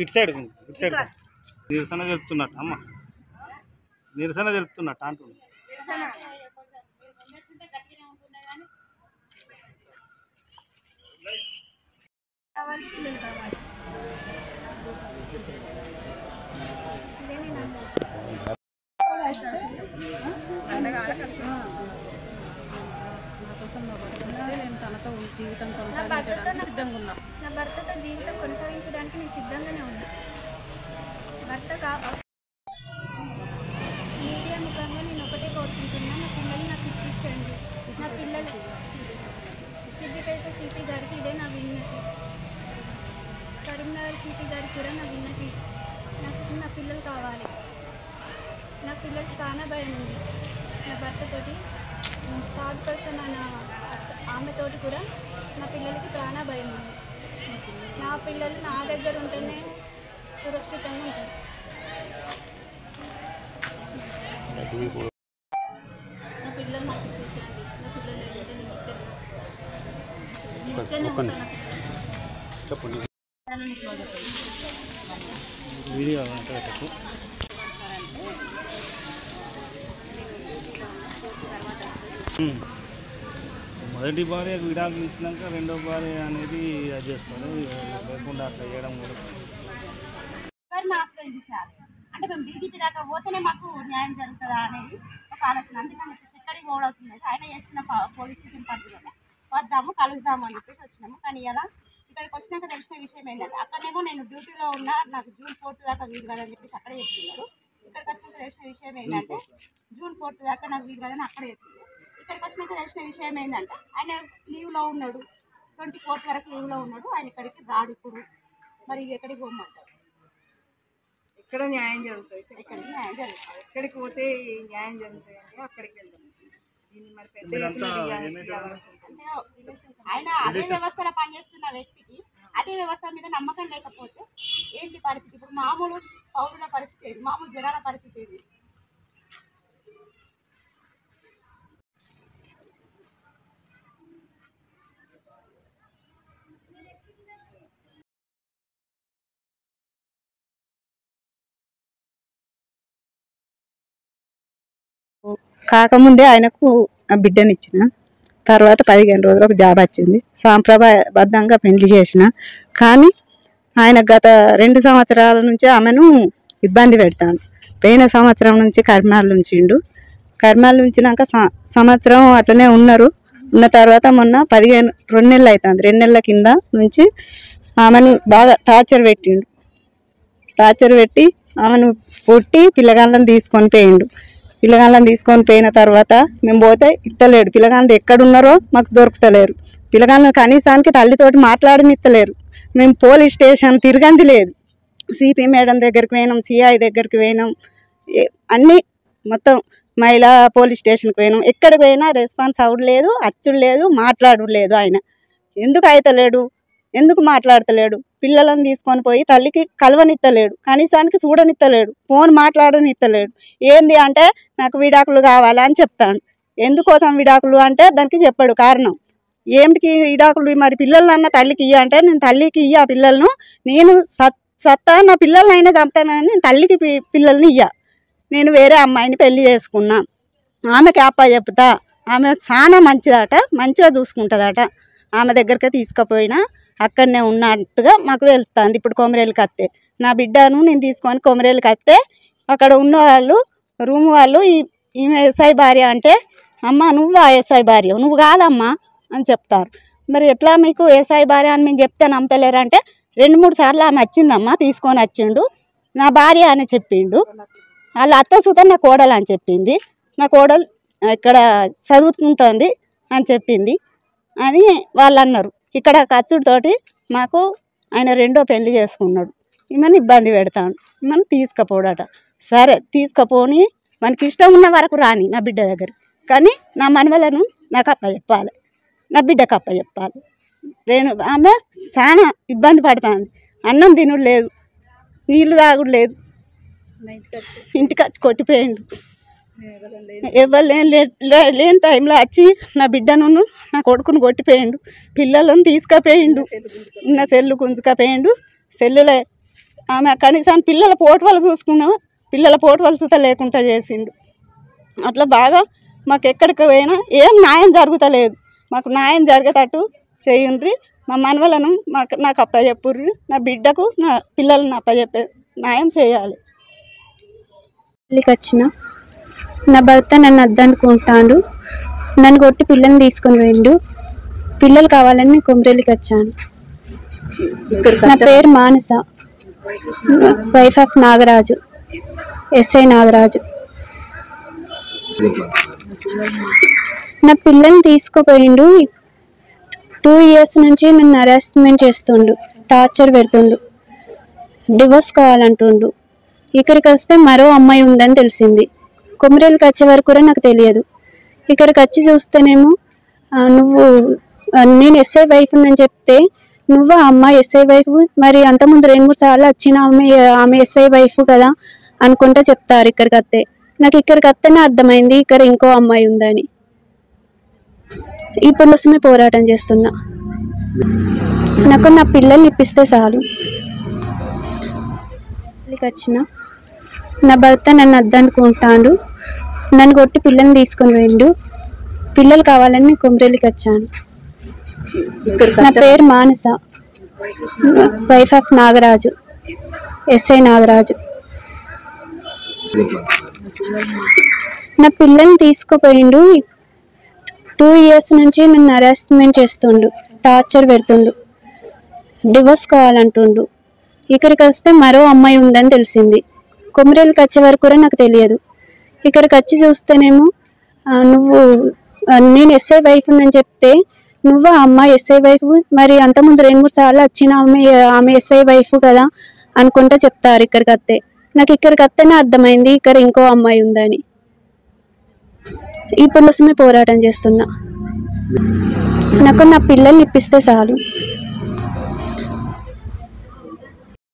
ఇటు సైడ్ నిరసన తెలుపుతున్నట్టు అమ్మ నిరసన తెలుపుతున్నట్టు అంటున్నా నా భర్తతో జీవితం కొనసాగించడానికి నేను సిద్ధంగానే ఉన్నా. మీడియా ముఖంగా నేను ఒకటే కోరుకుంటున్నా, నా పిల్లలు నాకు ఇప్పించండి. నా పిల్లలు సిద్దిపేట సిపి గారికి ఇదే నా విన్నతి, కరీంనగర్ సిపి గారికి కూడా నా విన్నతి. నాకు నా పిల్లలు కావాలి. నా పిల్లలకి చాలా భయం ఉంది. నా భర్తతోటి థర్డ్ పర్సన్ అన్న ఆమెతోటి కూడా నా పిల్లలకి ప్రాణ భయం ఉంది. నా పిల్లలు నా దగ్గర ఉంటేనే సురక్షితంగా ఉంటారు. నా పిల్లలు నాకు ఇప్పించండి. నా పిల్లలు లేకుంటే నేను ఇక్కడనే ఉంటాను. మొదటి భార్య విడాకులు ఇచ్చినాక రెండో భార్య అనేది అది చేసుకోవాలి, లేకుండా అట్లా చేయడం కూడా ఆశ్రయించారు. అంటే మేము డీజీపీ దాకా పోతేనే మాకు న్యాయం జరుగుతుందా అనేది ఒక ఆలోచన. అందుకని ఎక్కడికి పోవాల్సింది ఆయన చేస్తున్న పోలీస్ స్టేషన్ పరిధిలో వద్దాము కలుద్దాము అని చెప్పేసి వచ్చినాము. కానీ ఇలా ఇక్కడికి వచ్చినాక తెలిసిన విషయం ఏంటంటే అక్కడనేమో నేను డ్యూటీలో ఉన్నా, నాకు జూన్ 4 దాకా వీలు కాదని చెప్పేసి అక్కడే చెప్తున్నారు. ఇక్కడికి వచ్చినాక తెలిసిన విషయం ఏంటంటే జూన్ 4 దాకా నాకు వీలు కాదని అక్కడే చెప్తున్నారు. ఇక్కడికి వచ్చినాక తెలిసిన విషయం ఏంటంటే ఆయన లీవ్లో ఉన్నాడు, 24 వరకు లీవ్లో ఉన్నాడు. ఆయన ఇక్కడికి రాడు ఇప్పుడు. మరి ఎక్కడికి పోమంటారు? ఇక్కడ న్యాయం జరుగుతుంది, ఇక్కడ న్యాయం జరుగుతుంది. ఎక్కడికి పోతే న్యాయం జరుగుతాయండి, అక్కడికి వెళ్దాం. దీన్ని మరి పెద్ద ఆయన అదే వ్యవస్థలో పనిచేస్తున్న వ్యక్తికి అదే వ్యవస్థ మీద నమ్మకం లేకపోతే ఏంటి పరిస్థితి? ఇప్పుడు మామూలు పౌరుల పరిస్థితి ఏది, మామూలు జనాల పరిస్థితి ఏది? కాకముందే ఆయనకు బిడ్డనిచ్చిన తర్వాత 15 రోజులకు జాబ్ వచ్చింది. సాంప్రదాయబద్ధంగా పెళ్లి చేసిన. కానీ ఆయన గత 2 సంవత్సరాల నుంచి ఆమెను ఇబ్బంది పెడతాను. పోయిన సంవత్సరం నుంచి కర్మాలు ఉంచిండు. కర్మాలు ఉంచినాక సంవత్సరం అట్లనే ఉన్నారు. ఉన్న తర్వాత మొన్న 2 నెలలు అవుతుంది. 2 నెలల కింద నుంచి ఆమెను బాగా టార్చర్ పెట్టిండు. టార్చర్ పెట్టి ఆమెను కొట్టి పిల్లగాళ్ళని తీసుకొని పోయిండు. పిల్లగాళ్ళని తీసుకొని పోయిన తర్వాత మేము పోతే ఇస్తలేడు. పిల్లగాళ్ళు ఎక్కడున్నారో మాకు దొరుకుతలేరు. పిల్లగాళ్ళని కనీసానికి తల్లితోటి మాట్లాడనిస్తలేరు. మేము పోలీస్ స్టేషన్ తిరగంది లేదు. సిపి మేడం దగ్గరికి పోయినాం, సిఐ దగ్గరికి పోయినాం, అన్నీ మొత్తం మహిళా పోలీస్ స్టేషన్కి పోయినాం. ఎక్కడికి పోయినా రెస్పాన్స్ అవ్వలేదు, అచ్చుడు లేదు, మాట్లాడు లేదు. ఆయన ఎందుకు అవుతలేడు, ఎందుకు మాట్లాడతలేడు? పిల్లలను తీసుకొని పోయి తల్లికి కలవనిత్తలేడు, కనీసానికి చూడనిత్తలేడు, ఫోన్ మాట్లాడనిత్తలేడు. ఏంది అంటే నాకు విడాకులు కావాలని చెప్తాడు. ఎందుకోసం విడాకులు అంటే దానికి చెప్పాడు కారణం. ఏమిటికి విడాకులు? మరి పిల్లలన్నా తల్లికి ఇయ్య అంటే నేను తల్లికి ఇయ్య పిల్లలను, నేను సత్తా నా పిల్లల్ని అయినా చంపుతానని నేను తల్లికి పిల్లల్ని ఇయ్య. నేను వేరే అమ్మాయిని పెళ్లి చేసుకున్నా, ఆమెకి అప్ప చెప్తా, ఆమె చాలా మంచిదట, మంచిగా చూసుకుంటుందట. ఆమె దగ్గరికి తీసుకుపోయినా అక్కడనే ఉన్నట్టుగా మాకు తెలుస్తుంది. ఇప్పుడు కొమరేలుకి వస్తే నా బిడ్డను నేను తీసుకొని కొమరేలుకి వస్తే అక్కడ ఉన్న వాళ్ళు రూమ్ వాళ్ళు ఈమె ఎస్ఐ భార్య అంటే, అమ్మ నువ్వు ఆ ఎస్ఐ భార్య, నువ్వు కాదమ్మా అని చెప్తారు. మరి ఎట్లా మీకు ఎస్ఐ భార్య అని మేము చెప్తే నమ్మతలేరంటే 2-3 సార్లు ఆమె వచ్చిందమ్మా, తీసుకొని వచ్చిండు, నా భార్య అని చెప్పిండు. వాళ్ళ అత్త సుతం నా కోడలు అని చెప్పింది. నా కోడలు ఇక్కడ చదువుకుంటుంది అని చెప్పింది అని వాళ్ళు అన్నారు. ఇక్కడ ఖర్చుతోటి మాకు ఆయన 2వ పెళ్లి చేసుకున్నాడు. ఈమెను ఇబ్బంది పెడతాను, ఈమెను తీసుకుపోడట. సరే తీసుకుపోని, మనకి ఇష్టం ఉన్న వరకు రాని నా బిడ్డ దగ్గర, కానీ నా మనవలను నాకు అప్ప చెప్పాలి, నా బిడ్డకు అప్ప చెప్పాలి. ఆమె చాలా ఇబ్బంది పడుతుంది. అన్నం తినుడు లేదు, నీళ్ళు తాగుడు లేదు, ఇంటికి వచ్చి కొట్టిపోయిండు. ఎవరు లేని టైంలో వచ్చి నా బిడ్డను నా కొడుకును కొట్టిపోయిండు. పిల్లలను తీసుకుపోయిండు, ఉన్న సెల్లు గుంజుకపోయిండు. సెల్లులో ఆమె కనీసం పిల్లల పోటు వాళ్ళు చూసుకున్నాం, పిల్లల పోటు వాళ్ళు చూత లేకుండా చేసిండు. అట్లా బాగా మాకు ఎక్కడికి పోయినా ఏం న్యాయం జరుగుతలేదు. మాకు న్యాయం జరిగేటట్టు చేయండి. మా మనవలను నాకు అప్పచెప్పుర్రి, నా బిడ్డకు నా పిల్లలను అప్పచెప్పే న్యాయం చేయాలి. పెళ్ళికి వచ్చిన నా భర్త నన్ను అద్దనుకుంటాడు, నన్ను కొట్టి పిల్లల్ని తీసుకొని పోయిండు. పిల్లలు కావాలని నేను కొమరేలికి వచ్చాను. నా పేరు Manasa, wife of Nagaraju, SI Nagaraju. నా పిల్లల్ని తీసుకుపోయిండు. 2 years నుంచి నన్ను హరాస్మెంట్ చేస్తుండు, టార్చర్ పెడుతుండు, డివోర్స్ కావాలంటుండు. ఇక్కడికి వస్తే మరో అమ్మాయి ఉందని తెలిసింది. కొమరేలికి వచ్చే వరకు కూడా నాకు తెలియదు. ఇక్కడికి వచ్చి చూస్తేనేమో నేను ఎస్ఐ వైఫ్ అని చెప్తే, నువ్వు ఆ అమ్మాయి ఎస్ఐ వైఫ్, మరి అంతకుముందు 2-3 సార్లు వచ్చిన ఆమె ఎస్ఐ వైఫ్ కదా అనుకుంటా చెప్తారు. ఇక్కడికి వస్తే నాకు ఇక్కడికి వస్తేనే అర్థమైంది ఇక్కడ ఇంకో అమ్మాయి ఉందని. ఇప్పుడు కోసమే పోరాటం చేస్తున్నా. నాకు నా పిల్లల్ని ఇప్పిస్తే చాలు. వచ్చిన నా భర్త నన్ను అద్దనుకుంటాడు, నన్ను కొట్టి పిల్లల్ని తీసుకొని పోయిండు. పిల్లలు కావాలని నేను కొమరేలికి వచ్చాను. నా పేరు Manasa, wife of Nagaraju, SI Nagaraju. నా పిల్లల్ని తీసుకుపోయిండు. 2 years నుంచి నన్ను హరాస్మెంట్ చేస్తుండు, టార్చర్ పెడుతుండు, డివోర్స్ కావాలంటుండు. ఇక్కడికి వస్తే మరో అమ్మాయి ఉందని తెలిసింది. కొమరేలికి వచ్చే వరకు కూడా నాకు తెలియదు. ఇక్కడికి వచ్చి చూస్తేనేమో నేను ఎస్ఐ వైఫ్ అని చెప్తే, నువ్వు ఆ అమ్మాయి ఎస్ఐ వైఫ్, మరి అంతకుముందు 2-3 సార్లు వచ్చిన ఆమె ఎస్ఐ వైఫ్ కదా అనుకుంటా చెప్తారు. ఇక్కడికి వస్తే నాకు ఇక్కడికి వస్తేనే అర్థమైంది ఇక్కడ ఇంకో అమ్మాయి ఉందని. ఇప్పుడు కోసమే పోరాటం చేస్తున్నా. నాకు నా పిల్లల్ని ఇప్పిస్తే చాలు.